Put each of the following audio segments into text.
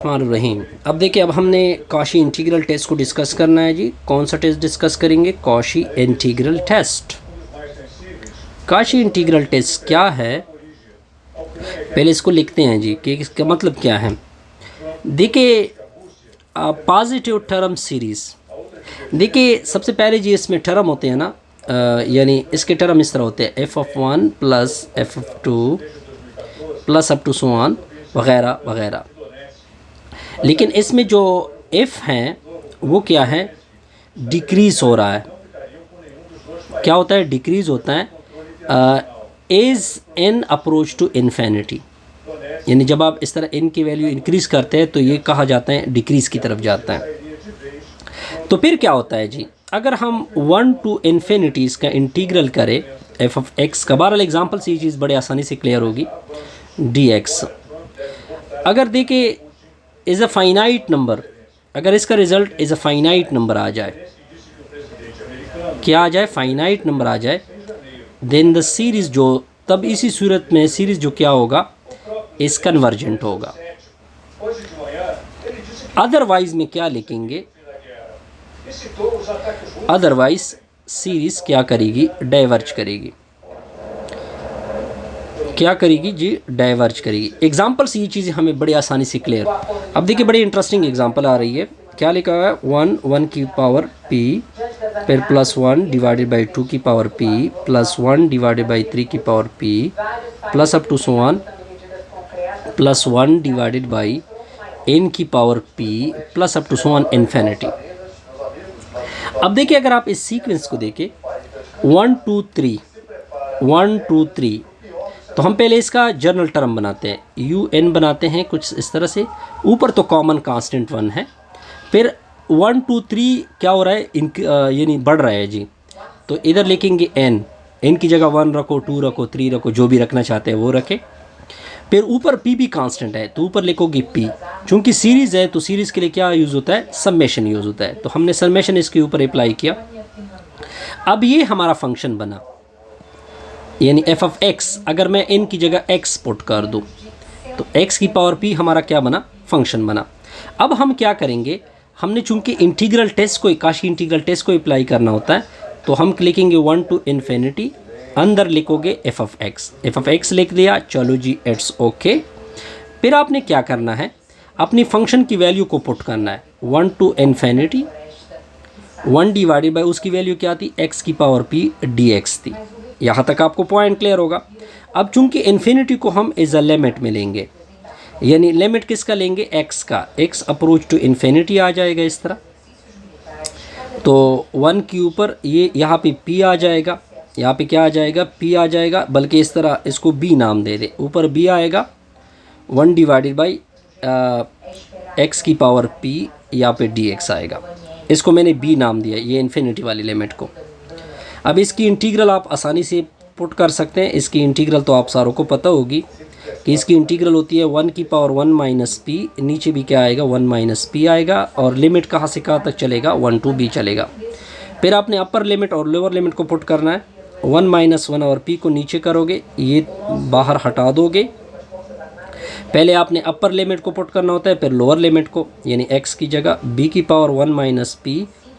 बिस्मिल्लाहिर्रहमानिर्रहीम। अब देखिए, अब हमने कॉशी इंटीग्रल टेस्ट को डिस्कस करना है जी। कौन सा टेस्ट डिस्कस करेंगे? Cauchy integral test. Cauchy integral test क्या है, पहले इसको लिखते हैं जी कि इसका मतलब क्या है। देखिए, पॉजिटिव टर्म सीरीज़, देखिए सबसे पहले जी इसमें टर्म होते हैं ना, यानी इसके टर्म इस तरह होते हैं f(1) plus f(2) plus up to so on वगैरह वगैरह। लेकिन इसमें जो f हैं वो क्या है, डिक्रीज़ हो रहा है। क्या होता है? डिक्रीज़ होता है as n approach to infinity. यानी जब आप इस तरह n की वैल्यू इंक्रीज़ करते हैं तो ये कहा जाता है डिक्रीज़ की तरफ जाता है। तो फिर क्या होता है जी, अगर हम 1 टू इन्फिनिटी इसका इंटीग्रल करें f ऑफ x का, बहरहाल एग्जाम्पल से ये चीज़ बड़े आसानी से क्लियर होगी। dx अगर देखिए इज़ अ फाइनाइट नंबर, अगर इसका result is a finite number आ जाए, क्या आ जाए? फाइनाइट नंबर आ जाए, देन द सीरीज़ जो, तब इसी सूरत में सीरीज़ जो क्या होगा, इस कन्वर्जेंट होगा। अदरवाइज़ में क्या लिखेंगे? अदरवाइज़ सीरीज़ क्या करेगी? डाइवर्ज करेगी। क्या करेगी जी? डाइवर्ज करेगी। एग्जाम्पल से ये चीज़ें हमें बड़ी आसानी से क्लियर। अब देखिए बड़ी इंटरेस्टिंग एग्जाम्पल आ रही है। क्या लिखा हुआ है? 1 की पावर p, फिर प्लस 1 डिवाइडेड बाई 2 की power p, plus 1 divided by 3 की power p, plus up to so on, plus 1 divided by n की power p, plus up to so on infinity. अब देखिए, अगर आप इस सीक्वेंस को देखें 1 2 3 1 2 3, तो हम पहले इसका जर्नल टर्म बनाते हैं, un बनाते हैं कुछ इस तरह से। ऊपर तो कॉमन कांस्टेंट 1 है, फिर 1 2 3 क्या हो रहा है, यानी बढ़ रहा है जी। तो इधर लिखेंगे n की जगह 1 रखो, 2 रखो, 3 रखो, जो भी रखना चाहते हैं वो रखें। फिर ऊपर p भी कांस्टेंट है तो ऊपर लिखोगे p। चूँकि सीरीज़ है तो सीरीज़ के लिए क्या यूज़ होता है? समेशन यूज़ होता है। तो हमने समेशन इसके ऊपर अप्लाई किया। अब ये हमारा फंक्शन बना, यानी f ऑफ x। अगर मैं n की जगह x पुट कर दूँ तो x की पावर p हमारा क्या बना? फंक्शन बना। अब हम क्या करेंगे, हमने चूंकि इंटीग्रल टेस्ट को, काशी इंटीग्रल टेस्ट को अप्लाई करना होता है, तो हम लिखेंगे 1 टू इन्फिनिटी, अंदर लिखोगे f ऑफ x लिख दिया, चलो जी इट्स ओके। फिर आपने क्या करना है, अपनी फंक्शन की वैल्यू को पुट करना है। 1 टू इन्फिनिटी, 1 डिवाइडेड बाई उसकी वैल्यू क्या थी? x की पावर p dx थी। यहाँ तक आपको पॉइंट क्लियर होगा। अब चूंकि इन्फिनिटी को हम एज अ लिमिट में लेंगे, यानी लिमिट किसका लेंगे? x का। x अप्रोच टू इन्फिनिटी आ जाएगा इस तरह। तो 1 के ऊपर ये यहाँ पे p आ जाएगा, यहाँ पे क्या आ जाएगा? p आ जाएगा, बल्कि इस तरह इसको b नाम दे दे। ऊपर b आएगा, 1 डिवाइडेड बाई x की पावर p, यहाँ पे dx आएगा। इसको मैंने b नाम दिया, ये इन्फिनिटी वाली लिमिट को। अब इसकी इंटीग्रल आप आसानी से पुट कर सकते हैं। इसकी इंटीग्रल तो आप सारों को पता होगी कि इसकी इंटीग्रल होती है 1 की पावर 1 माइनस पी, नीचे भी क्या आएगा? 1 माइनस पी आएगा, और लिमिट कहाँ से कहाँ तक चलेगा? 1 टू b चलेगा। फिर आपने अपर लिमिट और लोअर लिमिट को पुट करना है। 1 माइनस 1 और p को नीचे करोगे, ये बाहर हटा दोगे। पहले आपने अपर लिमिट को पुट करना होता है, फिर लोअर लिमिट को, यानी x की जगह b की पावर 1 माइनस p,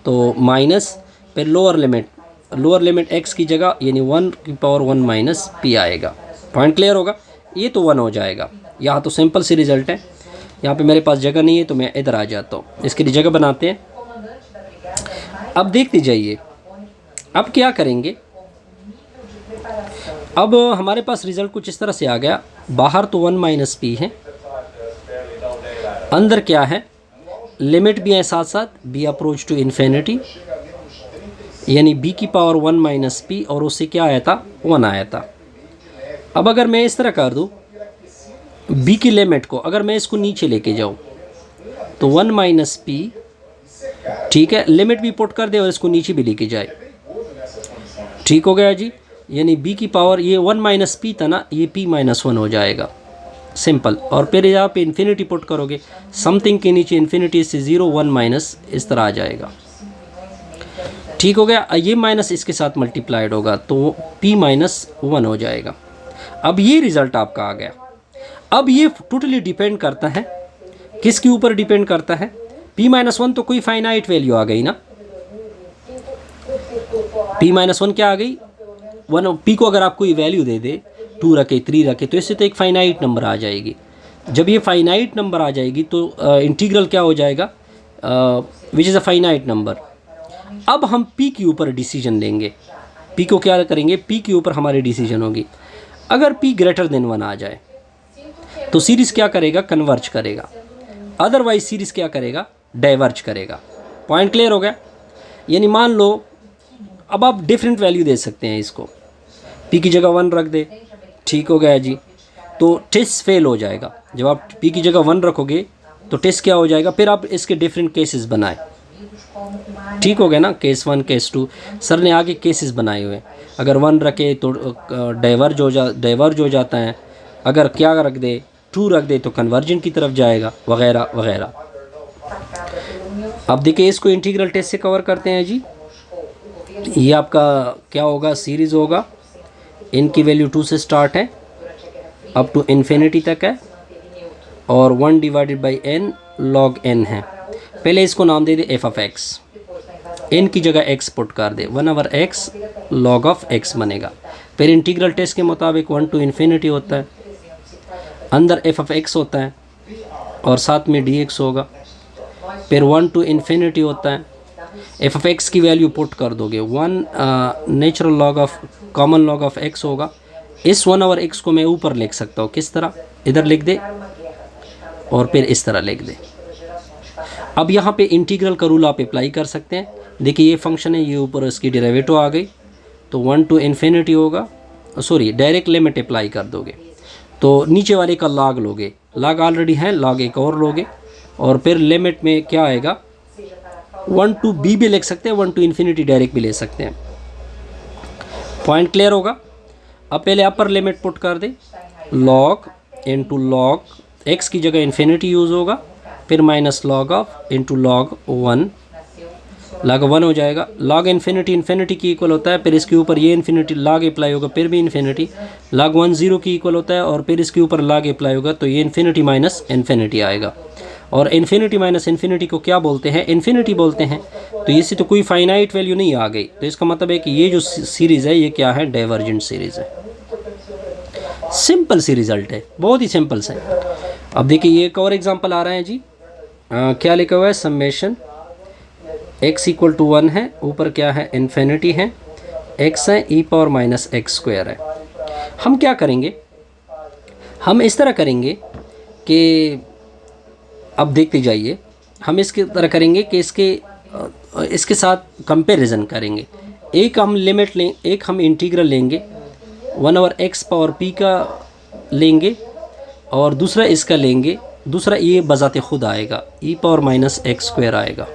तो माइनस, फिर लोअर लिमिट x की जगह, यानी 1 की पावर 1 माइनस p आएगा। पॉइंट क्लियर होगा? ये तो 1 हो जाएगा। यहाँ तो सिंपल सी रिजल्ट है। यहाँ पे मेरे पास जगह नहीं है तो मैं इधर आ जाता हूँ, इसके लिए जगह बनाते हैं। अब देखते जाइए, अब क्या करेंगे। अब हमारे पास रिजल्ट कुछ इस तरह से आ गया। बाहर तो 1 माइनस पी है, अंदर क्या है? लिमिट भी है साथ साथ, b अप्रोच टू इन्फिनिटी, यानी b की पावर 1 माइनस पी, और उससे क्या आया था? 1 आया था। अब अगर मैं इस तरह कर दूँ, b की लिमिट को अगर मैं इसको नीचे लेके जाऊँ तो 1 माइनस पी, ठीक है, लिमिट भी पुट कर दे और इसको नीचे भी लेके जाए, ठीक हो गया जी। यानी b की पावर, ये 1 माइनस पी था ना, ये p माइनस 1 हो जाएगा, सिंपल। और फिर यहाँ पे इन्फिनिटी पुट करोगे, समथिंग के नीचे इन्फिनिटी से 0 1 माइनस इस तरह आ जाएगा, ठीक हो गया। ये माइनस इसके साथ मल्टीप्लाइड होगा तो p माइनस 1 हो जाएगा। अब ये रिज़ल्ट आपका आ गया। अब ये टोटली डिपेंड करता है किसके ऊपर डिपेंड करता है? p-1 तो कोई फाइनाइट वैल्यू आ गई ना, p-1 क्या आ गई? p को अगर आप कोई वैल्यू दे दे, 2 रखे 3 रखे, तो इससे तो एक फाइनाइट नंबर आ जाएगी। जब ये फाइनाइट नंबर आ जाएगी तो इंटीग्रल क्या हो जाएगा? Which is a finite number. अब हम p के ऊपर डिसीजन लेंगे। p को क्या करेंगे? p के ऊपर हमारी डिसीजन होगी। अगर p ग्रेटर देन 1 आ जाए तो सीरीज़ क्या करेगा? कन्वर्ज करेगा। अदरवाइज सीरीज़ क्या करेगा? डाइवर्ज करेगा। पॉइंट क्लियर हो गया? यानी मान लो अब आप डिफरेंट वैल्यू दे सकते हैं इसको, p की जगह 1 रख दे, ठीक हो गया जी, तो टेस्ट फेल हो जाएगा। जब आप p की जगह 1 रखोगे तो टेस्ट क्या हो जाएगा? फिर आप इसके डिफरेंट केसेस बनाए, ठीक हो गया ना, केस 1 केस 2, सर ने आगे केसेस बनाए हुए। अगर 1 रखे तो डाइवर्ज हो जाता है, अगर क्या रख दे 2 रख दे तो कन्वर्जन की तरफ जाएगा, वगैरह वगैरह। अब देखिए इसको इंटीग्रल टेस्ट से कवर करते हैं जी। ये आपका क्या होगा? सीरीज़ होगा, इनकी वैल्यू 2 से स्टार्ट है अप टू इन्फिनिटी तक है, और 1 divided by n log n है। पहले इसको नाम दे दे f ऑफ x, n की जगह x पुट कर दे, 1/x log ऑफ x बनेगा। फिर इंटीग्रल टेस्ट के मुताबिक 1 टू इन्फिनिटी होता है, अंदर f ऑफ x होता है और साथ में dx होगा। फिर 1 टू इन्फिनिटी होता है, f ऑफ x की वैल्यू पुट कर दोगे, 1 natural log of common log of x होगा। इस 1/x को मैं ऊपर लिख सकता हूँ, किस तरह? इधर लिख दे और फिर इस तरह लिख दे। अब यहाँ पे इंटीग्रल का रूल आप अप्लाई कर सकते हैं। देखिए ये फंक्शन है, ये ऊपर इसकी डेरिवेटिव आ गई तो 1 टू इन्फिनिटी होगा, सॉरी डायरेक्ट लिमिट अप्लाई कर दोगे तो नीचे वाले का लॉग लोगे, लॉग ऑलरेडी है, लॉग एक और लोगे, और फिर लिमिट में क्या आएगा? 1 टू b भी लिख सकते हैं, 1 टू इन्फिनिटी डायरेक्ट भी ले सकते हैं। पॉइंट क्लियर होगा? अब पहले अपर लिमिट पुट कर दे, लॉग इनटू लॉग, x की जगह इन्फिनिटी यूज़ होगा, फिर minus log of into log 1, log 1 हो जाएगा। लॉग इन्फिनिटी की इक्वल होता है, फिर इसके ऊपर ये इन्फिनिटी लॉग अप्लाई होगा, फिर भी इन्फिनिटी, लॉग 1 0 की इक्वल होता है, और फिर इसके ऊपर लॉग अप्लाई होगा तो ये इन्फिनिटी माइनस इन्फिनिटी आएगा। और इन्फिनिटी माइनस इन्फिनिटी को क्या बोलते हैं? इन्फिनिटी बोलते हैं। तो इससे तो कोई फाइनाइट वैल्यू नहीं आ गई, तो इसका मतलब है कि ये जो सीरीज़ है ये क्या है? डाइवर्जेंट सीरीज़ है। सिंपल सी रिज़ल्ट है, बहुत ही सिंपल से। अब देखिए ये एक और एग्जांपल आ रहा है जी। क्या लिखा हुआ है? समेशन x इक्वल टू 1 है, ऊपर क्या है? इन्फिनिटी है, x है e⁻x² है। हम क्या करेंगे? हम इस तरह करेंगे कि अब देखते जाइए, हम इसके तरह करेंगे कि इसके साथ कंपैरिजन करेंगे। एक हम लिमिट लें, एक हम इंटीग्रल लेंगे, 1/x⁻p का लेंगे, और दूसरा इसका लेंगे, दूसरा ये बजाते खुद आएगा, e⁻x² आएगा।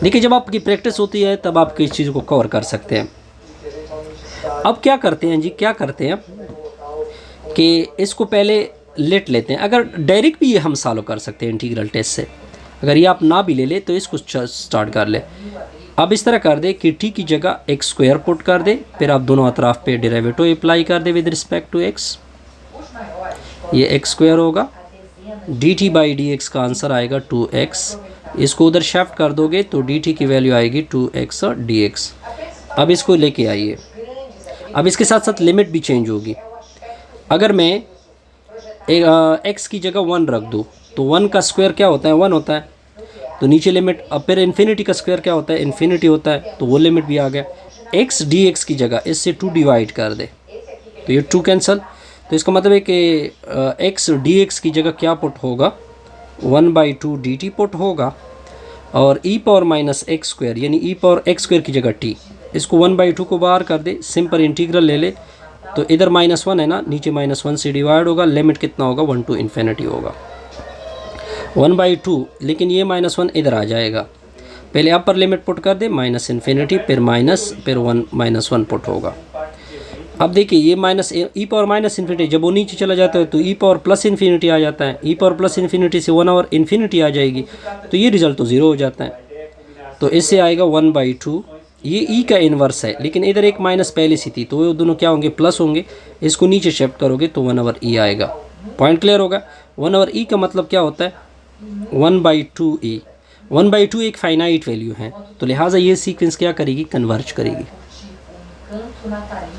देखिए जब आपकी प्रैक्टिस होती है तब आप किस चीज़ को कवर कर सकते हैं। अब क्या करते हैं जी, क्या करते हैं कि इसको पहले लेट लेते हैं। अगर डायरेक्ट भी ये हम सॉल्व कर सकते हैं इंटीग्रल टेस्ट से, अगर ये आप ना भी ले ले तो इसको स्टार्ट कर ले। अब इस तरह कर दे कि t की जगह x² पुट कर दे, फिर आप दोनों अतराफ पे डेरिवेटिव अप्लाई कर दे विद रिस्पेक्ट टू x, ये x² होगा, dt/dx का आंसर आएगा 2x। इसको उधर शिफ्ट कर दोगे तो dt की वैल्यू आएगी 2x और dx। अब इसको लेके आइए, अब इसके साथ साथ लिमिट भी चेंज होगी। अगर मैं x की जगह 1 रख दूँ तो 1 का स्क्वायर क्या होता है? 1 होता है, तो नीचे लिमिट। अब फिर इन्फिनिटी का स्क्वायर क्या होता है? इन्फिनिटी होता है, तो वो लिमिट भी आ गया। x dx की जगह इससे 2 डिवाइड कर दे तो ये 2 कैंसिल, तो इसका मतलब है कि x dx की जगह क्या पुट होगा? 1/2 dt पुट होगा, और e⁻x² यानी e⁻x² की जगह t, इसको 1/2 को बाहर कर दे, सिंपल इंटीग्रल ले ले, तो इधर -1 है ना, नीचे -1 से डिवाइड होगा, लिमिट कितना होगा? 1 टू इन्फिनिटी होगा, 1/2। लेकिन ये -1 इधर आ जाएगा, पहले अपर लिमिट पुट कर दे, -∞, फिर -1 पुट होगा। अब देखिए ये e⁻∞, जब वो नीचे चला जाता है तो e⁻+∞ आ जाता है, e⁻+∞ से 1/∞ आ जाएगी, तो ये रिज़ल्ट तो 0 हो जाता है। तो इससे आएगा 1/2, ये e का इन्वर्स है, लेकिन इधर एक माइनस पहले सी थी तो वो दोनों क्या होंगे? प्लस होंगे। इसको नीचे शिफ्ट करोगे तो 1/e आएगा। पॉइंट क्लियर होगा? 1/e का मतलब क्या होता है? 1/2a। 1/2 एक फाइनाइट वैल्यू है, तो लिहाजा ये सीक्वेंस क्या करेगी, कन्वर्ज करेगी।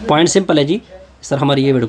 पॉइंट सिंपल है जी। सर हमारी ये वीडियो